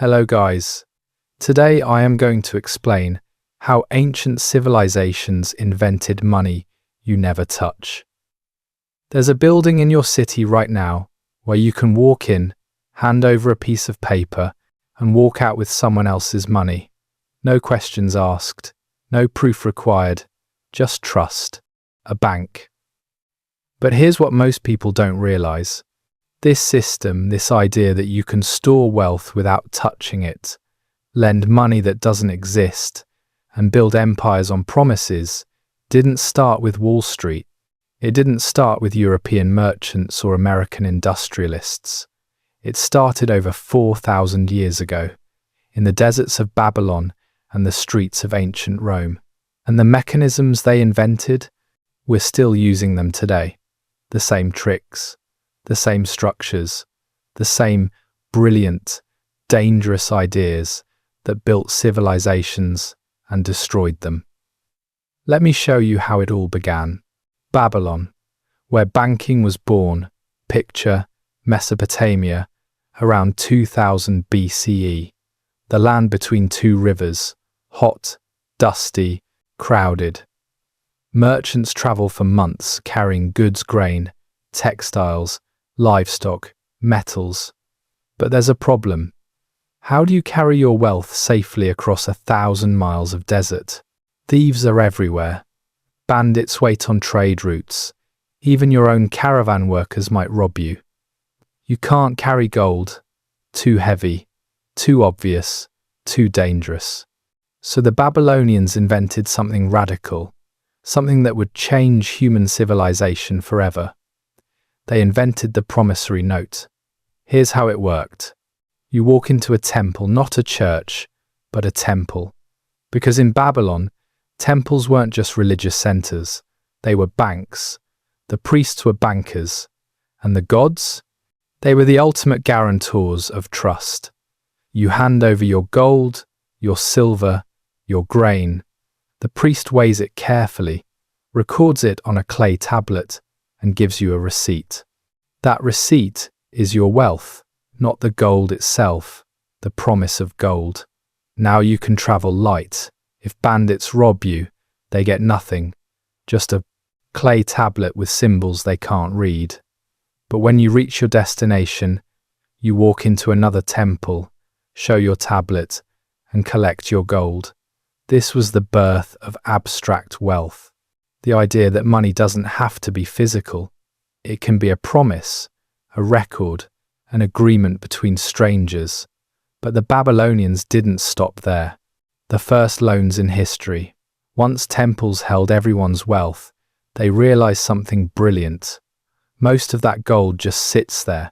Hello guys. Today I am going to explain how ancient civilizations invented money you never touch. There's a building in your city right now where you can walk in, hand over a piece of paper, and walk out with someone else's money. No questions asked, no proof required, just trust. A bank. But here's what most people don't realize. This system, this idea that you can store wealth without touching it, lend money that doesn't exist, and build empires on promises, didn't start with Wall Street. It didn't start with European merchants or American industrialists. It started over 4,000 years ago, in the deserts of Babylon and the streets of ancient Rome. And the mechanisms they invented, we're still using them today. The same tricks, the same structures, the same brilliant, dangerous ideas that built civilizations and destroyed them. Let me show you how it all began. Babylon, where banking was born, picture Mesopotamia, around 2000 BCE, the land between two rivers, hot, dusty, crowded. Merchants travel for months carrying goods, grain, textiles, livestock, metals. But there's a problem. How do you carry your wealth safely across 1,000 miles of desert? Thieves are everywhere. Bandits wait on trade routes. Even your own caravan workers might rob you. You can't carry gold. Too heavy, too obvious, too dangerous. So the Babylonians invented something radical, something that would change human civilization forever. They invented the promissory note. Here's how it worked. You walk into a temple, not a church, but a temple. Because in Babylon, temples weren't just religious centers, they were banks. The priests were bankers. And the gods? They were the ultimate guarantors of trust. You hand over your gold, your silver, your grain. The priest weighs it carefully, records it on a clay tablet, and gives you a receipt. That receipt is your wealth, not the gold itself, the promise of gold. Now you can travel light. If bandits rob you, they get nothing, just a clay tablet with symbols they can't read. But when you reach your destination, you walk into another temple, show your tablet, and collect your gold. This was the birth of abstract wealth. The idea that money doesn't have to be physical. It can be a promise, a record, an agreement between strangers. But the Babylonians didn't stop there. The first loans in history. Once temples held everyone's wealth, they realized something brilliant. Most of that gold just sits there.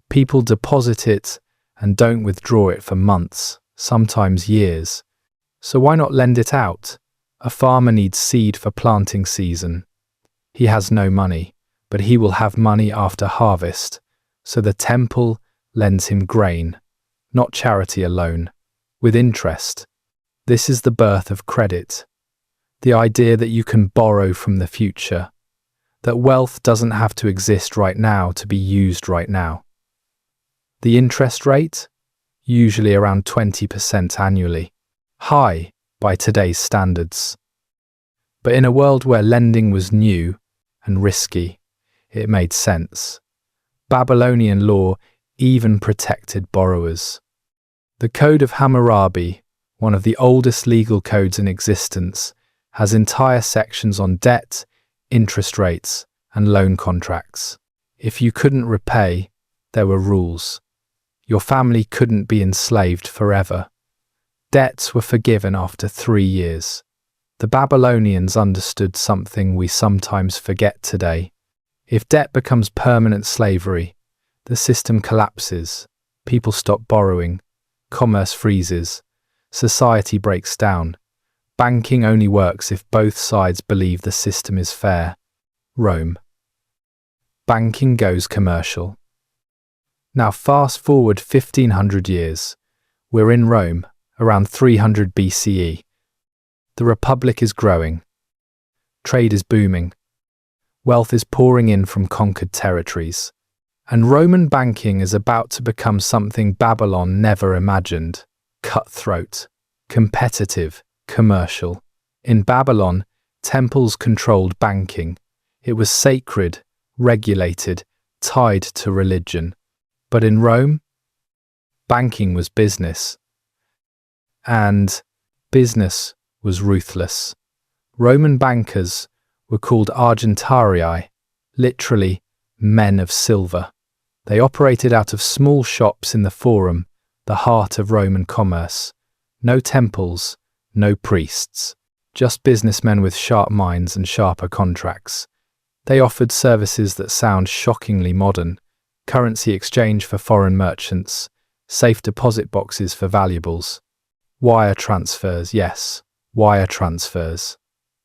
People deposit it and don't withdraw it for months, sometimes years. So why not lend it out? A farmer needs seed for planting season. He has no money, but he will have money after harvest. So the temple lends him grain, not charity alone, with interest. This is the birth of credit. The idea that you can borrow from the future. That wealth doesn't have to exist right now to be used right now. The interest rate? Usually around 20% annually. High by today's standards. But in a world where lending was new and risky, it made sense. Babylonian law even protected borrowers. The Code of Hammurabi, one of the oldest legal codes in existence, has entire sections on debt, interest rates, and loan contracts. If you couldn't repay, there were rules. Your family couldn't be enslaved forever. Debts were forgiven after 3 years. The Babylonians understood something we sometimes forget today. If debt becomes permanent slavery, the system collapses, people stop borrowing, commerce freezes, society breaks down. Banking only works if both sides believe the system is fair. Rome. Banking goes commercial. Now fast forward 1500 years. We're in Rome, around 300 BCE. The Republic is growing. Trade is booming. Wealth is pouring in from conquered territories. And Roman banking is about to become something Babylon never imagined: cutthroat, competitive, commercial. In Babylon, temples controlled banking. It was sacred, regulated, tied to religion. But in Rome, banking was business. And business was ruthless. Roman bankers were called argentarii, literally men of silver. They operated out of small shops in the Forum, the heart of Roman commerce. No temples, no priests, just businessmen with sharp minds and sharper contracts. They offered services that sound shockingly modern: currency exchange for foreign merchants, safe deposit boxes for valuables, wire transfers, yes, wire transfers.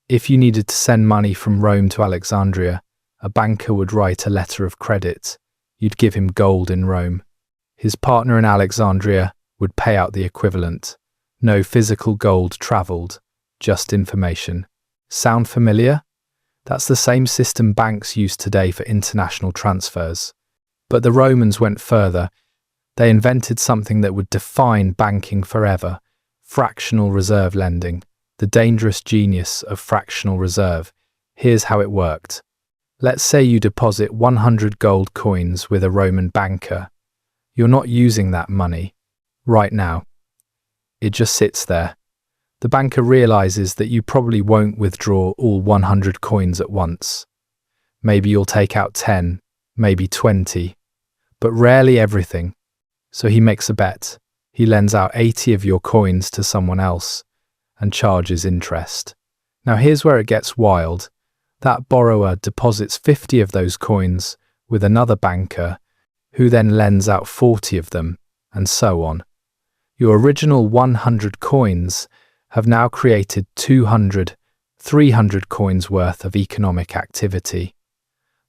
If you needed to send money from Rome to Alexandria, a banker would write a letter of credit. You'd give him gold in Rome. His partner in Alexandria would pay out the equivalent. No physical gold traveled, just information. Sound familiar? That's the same system banks use today for international transfers. But the Romans went further. They invented something that would define banking forever: fractional reserve lending. The dangerous genius of fractional reserve. Here's how it worked. Let's say you deposit 100 gold coins with a Roman banker. You're not using that money right now. It just sits there. The banker realizes that you probably won't withdraw all 100 coins at once. Maybe you'll take out 10, maybe 20, but rarely everything. So he makes a bet. He lends out 80 of your coins to someone else and charges interest. Now here's where it gets wild. That borrower deposits 50 of those coins with another banker, who then lends out 40 of them, and so on. Your original 100 coins have now created 200, 300 coins worth of economic activity.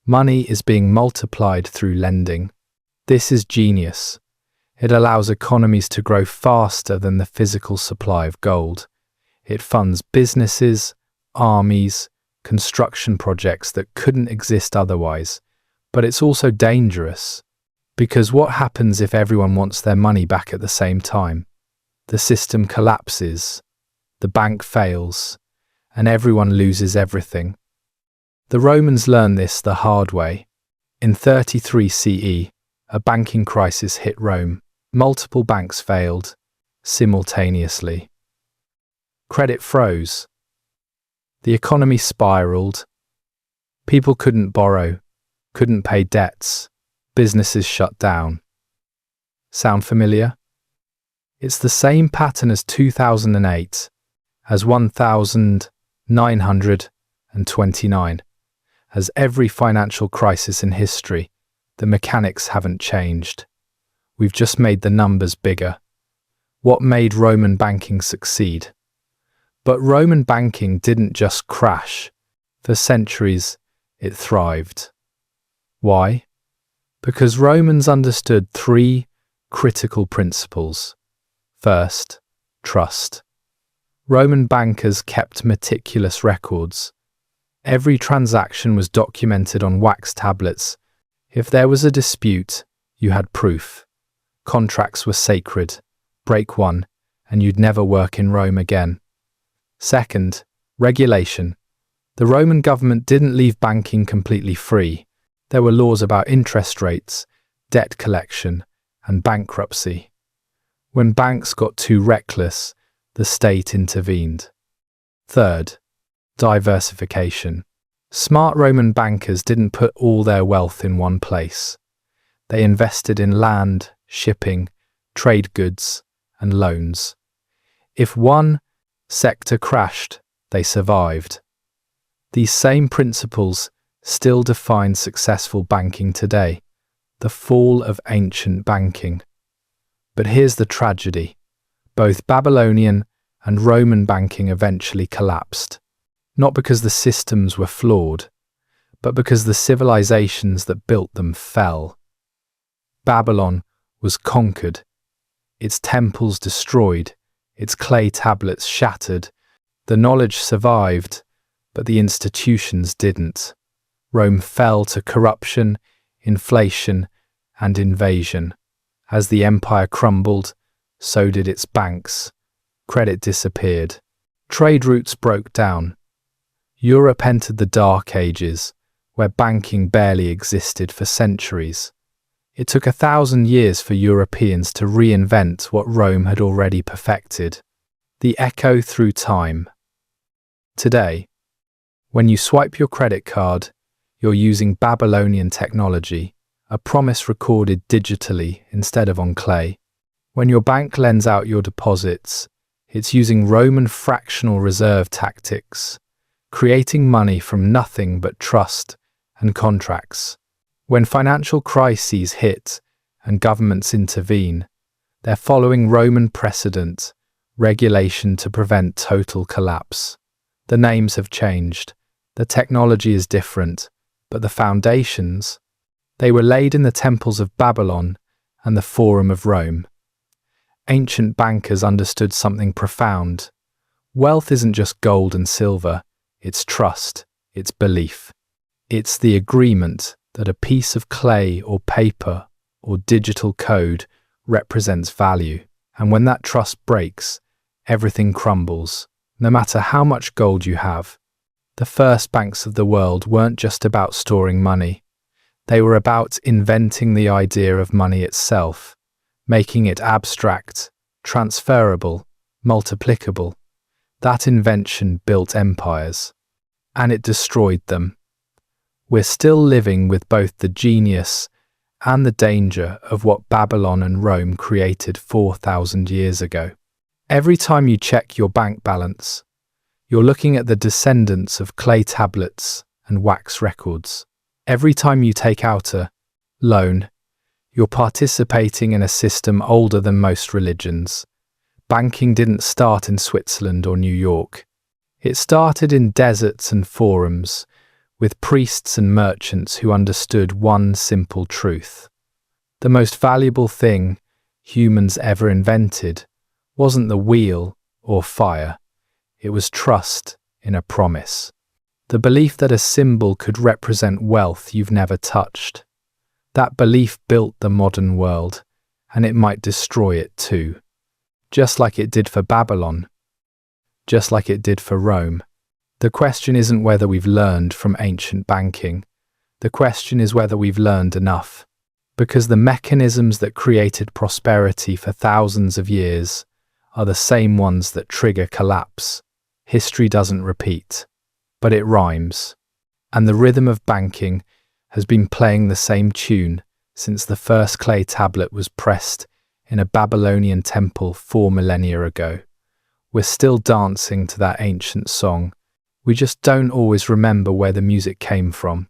Money is being multiplied through lending. This is genius. It allows economies to grow faster than the physical supply of gold. It funds businesses, armies, construction projects that couldn't exist otherwise. But it's also dangerous, because what happens if everyone wants their money back at the same time? The system collapses, the bank fails, and everyone loses everything. The Romans learned this the hard way. In 33 CE, a banking crisis hit Rome. Multiple banks failed simultaneously. Credit froze. The economy spiraled. People couldn't borrow, couldn't pay debts. Businesses shut down. Sound familiar? It's the same pattern as 2008, as 1929, as every financial crisis in history. The mechanics haven't changed. We've just made the numbers bigger. What made Roman banking succeed? But Roman banking didn't just crash. For centuries, it thrived. Why? Because Romans understood three critical principles. First, trust. Roman bankers kept meticulous records. Every transaction was documented on wax tablets. If there was a dispute, you had proof. Contracts were sacred. Break one, and you'd never work in Rome again. Second, regulation. The Roman government didn't leave banking completely free. There were laws about interest rates, debt collection, and bankruptcy. When banks got too reckless, the state intervened. Third, diversification. Smart Roman bankers didn't put all their wealth in one place. They invested in land, shipping, trade goods, and loans. If one sector crashed, they survived. These same principles still define successful banking today, the fall of ancient banking. But here's the tragedy. Both Babylonian and Roman banking eventually collapsed, not because the systems were flawed, but because the civilizations that built them fell. Babylon was conquered, its temples destroyed, its clay tablets shattered. The knowledge survived, but the institutions didn't. Rome fell to corruption, inflation, and invasion. As the empire crumbled, so did its banks. Credit disappeared. Trade routes broke down. Europe entered the Dark Ages, where banking barely existed for centuries. It took 1,000 years for Europeans to reinvent what Rome had already perfected. The echo through time. Today, when you swipe your credit card, you're using Babylonian technology, a promise recorded digitally instead of on clay. When your bank lends out your deposits, it's using Roman fractional reserve tactics, creating money from nothing but trust and contracts. When financial crises hit and governments intervene, they're following Roman precedent, regulation to prevent total collapse. The names have changed, the technology is different, but the foundations, they were laid in the temples of Babylon and the Forum of Rome. Ancient bankers understood something profound. Wealth isn't just gold and silver, it's trust, it's belief. It's the agreement that a piece of clay or paper or digital code represents value. And when that trust breaks, everything crumbles, no matter how much gold you have. The first banks of the world weren't just about storing money. They were about inventing the idea of money itself, making it abstract, transferable, multiplicable. That invention built empires, and it destroyed them. We're still living with both the genius and the danger of what Babylon and Rome created 4,000 years ago. Every time you check your bank balance, you're looking at the descendants of clay tablets and wax records. Every time you take out a loan, you're participating in a system older than most religions. Banking didn't start in Switzerland or New York. It started in deserts and forums, with priests and merchants who understood one simple truth. The most valuable thing humans ever invented wasn't the wheel or fire. It was trust in a promise. The belief that a symbol could represent wealth you've never touched. That belief built the modern world, and it might destroy it too. Just like it did for Babylon. Just like it did for Rome. The question isn't whether we've learned from ancient banking. The question is whether we've learned enough. Because the mechanisms that created prosperity for thousands of years are the same ones that trigger collapse. History doesn't repeat, but it rhymes. And the rhythm of banking has been playing the same tune since the first clay tablet was pressed in a Babylonian temple 4 millennia ago. We're still dancing to that ancient song. We just don't always remember where the music came from.